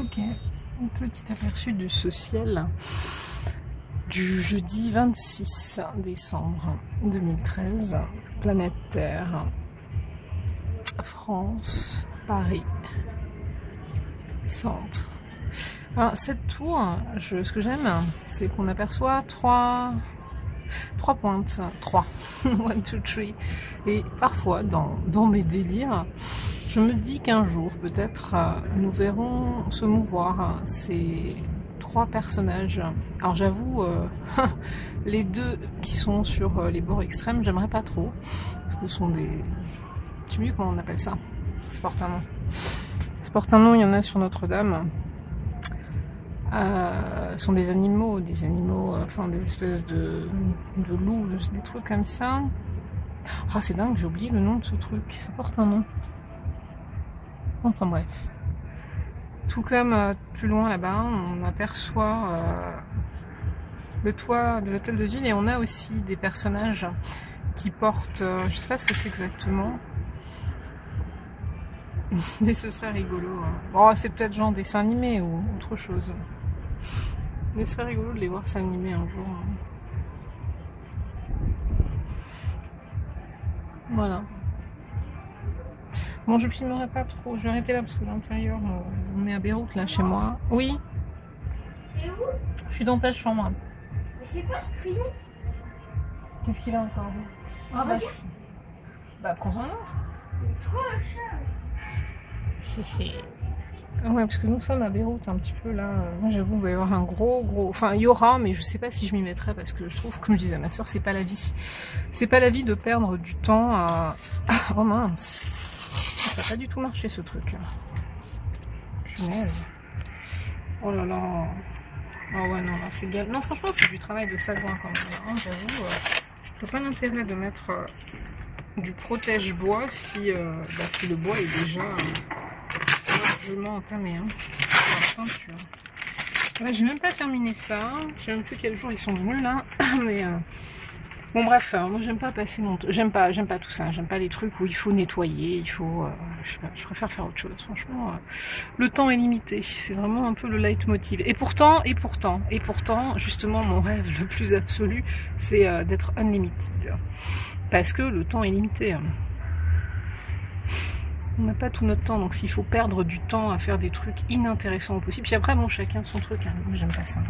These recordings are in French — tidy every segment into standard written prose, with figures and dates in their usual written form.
Ok, un petit aperçu de ce ciel du jeudi 26 décembre 2013, planète Terre, France, Paris, centre. Alors cette tour, ce que j'aime, c'est qu'on aperçoit trois pointes, 3, 1, 2, 3, et parfois dans mes délires, je me dis qu'un jour, peut-être, nous verrons se mouvoir ces 3 personnages. Alors j'avoue, les 2 qui sont sur les bords extrêmes, j'aimerais pas trop, parce que ce sont des... Je sais plus comment on appelle ça, ça porte un nom. Ça porte un nom, il y en a sur Notre-Dame. Sont des animaux, enfin des espèces de loups, des trucs comme ça. Ah, c'est dingue, j'ai oublié le nom de ce truc, ça porte un nom. Enfin bref. Tout comme plus loin là-bas, on aperçoit le toit de l'hôtel de ville et on a aussi des personnages qui portent, je sais pas ce que c'est exactement, mais ce serait rigolo. Bon, c'est peut-être genre dessin animé ou autre chose. Mais ce serait rigolo de les voir s'animer un jour. Voilà. Bon, je filmerai pas trop. Je vais arrêter là parce que l'intérieur, on est à Beyrouth là chez moi. Oui. T'es où? Je suis dans ta chambre. Mais c'est quoi ce crayon? Qu'est-ce qu'il a encore? Ah bah, bah prends-en un autre. Trop machin. Ouais, parce que nous sommes à Beyrouth un petit peu là. Moi j'avoue, il va y avoir un gros... Enfin, il y aura, mais je sais pas si je m'y mettrai parce que je trouve, comme je disais à ma soeur, c'est pas la vie. C'est pas la vie de perdre du temps à... Oh mince. Ça n'a pas du tout marché ce truc. Punaise. Oh là là. Oh ouais, non, là, c'est galère. Non, franchement, c'est du travail de sagouin quand même. Hein, j'avoue, je vois pas l'intérêt de mettre du protège-bois si le bois est déjà largement entamé. Hein. Ouais, j'ai même pas terminé ça. Je sais même plus quel jour ils sont venus là. Mais bon bref, moi j'aime pas passer mon temps. J'aime pas tout ça. J'aime pas les trucs où il faut nettoyer, il faut. Je sais pas, je préfère faire autre chose. Franchement, le temps est limité. C'est vraiment un peu le leitmotiv. Et pourtant, justement, mon rêve le plus absolu, c'est d'être unlimited. Parce que le temps est limité. On n'a pas tout notre temps, donc s'il faut perdre du temps à faire des trucs inintéressants au possible. Puis après, bon, chacun son truc. Hein. Moi, j'aime pas ça.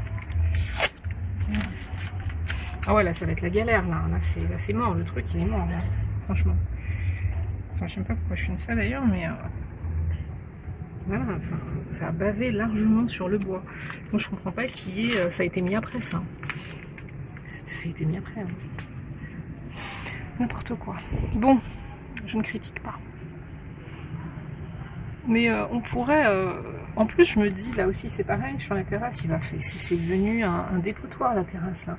Ah ouais, là, ça va être la galère. Là c'est mort. Le truc, il est mort. Là. Franchement. Enfin, je sais pas pourquoi je filme ça d'ailleurs, mais voilà. Enfin, ça a bavé largement sur le bois. Moi, je comprends pas qui est. Ça a été mis après ça. Ça a été mis après. Hein. N'importe quoi. Bon, je ne critique pas. Mais on pourrait, en plus je me dis, là aussi c'est pareil, sur la terrasse, c'est devenu un dépotoir la terrasse là.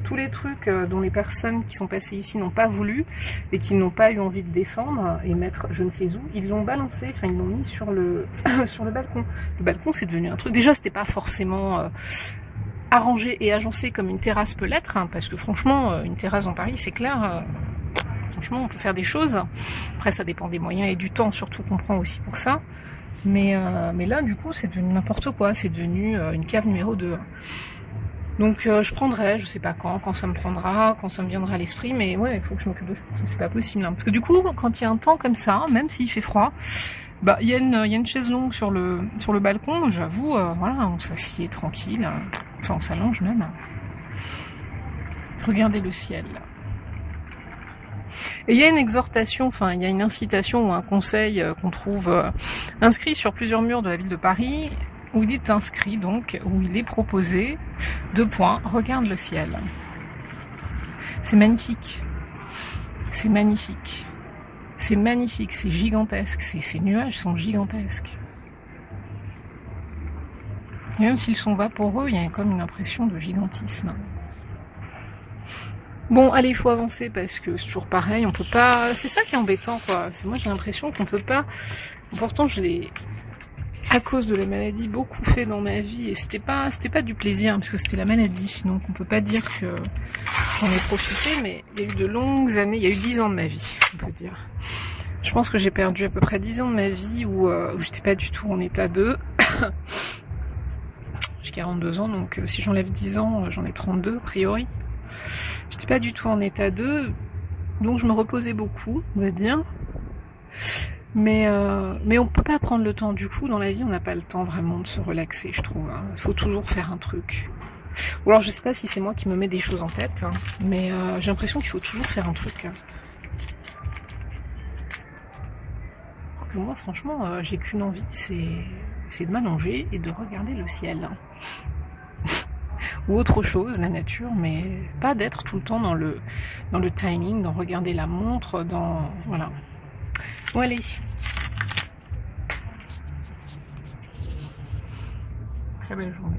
Tous les trucs dont les personnes qui sont passées ici n'ont pas voulu et qui n'ont pas eu envie de descendre et mettre je ne sais où, ils l'ont balancé, enfin ils l'ont mis sur le sur le balcon. Le balcon c'est devenu un truc, déjà c'était pas forcément arrangé et agencé comme une terrasse peut l'être, hein, parce que franchement une terrasse en Paris c'est clair... Franchement, on peut faire des choses. Après, ça dépend des moyens et du temps, surtout qu'on prend aussi pour ça. Mais là, du coup, c'est devenu n'importe quoi. C'est devenu une cave numéro 2. Donc, je prendrai, je sais pas quand ça me prendra, quand ça me viendra à l'esprit. Mais ouais, il faut que je m'occupe de ça. C'est pas possible. Hein. Parce que du coup, quand il y a un temps comme ça, même s'il fait froid, bah, il y a une chaise longue sur le balcon. J'avoue, voilà, on s'assied tranquille. Enfin, on s'allonge même. Regardez le ciel, là. Et il y a une exhortation, enfin il y a une incitation ou un conseil qu'on trouve inscrit sur plusieurs murs de la ville de Paris, où il est inscrit donc, où il est proposé, 2 points, regarde le ciel. C'est magnifique. C'est magnifique. C'est magnifique, c'est gigantesque, ces nuages sont gigantesques. Et même s'ils sont vaporeux, il y a comme une impression de gigantisme. Bon, allez, il faut avancer parce que c'est toujours pareil, on peut pas... C'est ça qui est embêtant, quoi. Moi, j'ai l'impression qu'on peut pas... Pourtant, je l'ai, à cause de la maladie, beaucoup fait dans ma vie et c'était pas du plaisir parce que c'était la maladie. Donc, on peut pas dire que j'en ai profité, mais il y a eu de longues années, il y a eu 10 ans de ma vie, on peut dire. Je pense que j'ai perdu à peu près 10 ans de ma vie où j'étais pas du tout en état de... j'ai 42 ans, donc si j'enlève 10 ans, j'en ai 32 a priori. J'étais pas du tout en état 2, donc je me reposais beaucoup, on va dire. Mais on peut pas prendre le temps. Du coup, dans la vie, on n'a pas le temps vraiment de se relaxer, je trouve. Hein. Il faut toujours faire un truc. Ou alors, je sais pas si c'est moi qui me mets des choses en tête, hein, mais j'ai l'impression qu'il faut toujours faire un truc. Alors que moi, franchement, j'ai qu'une envie, c'est de m'allonger et de regarder le ciel. Ou autre chose, la nature, mais pas d'être tout le temps dans le timing, dans regarder la montre, dans... Voilà. Bon, allez. Très belle journée.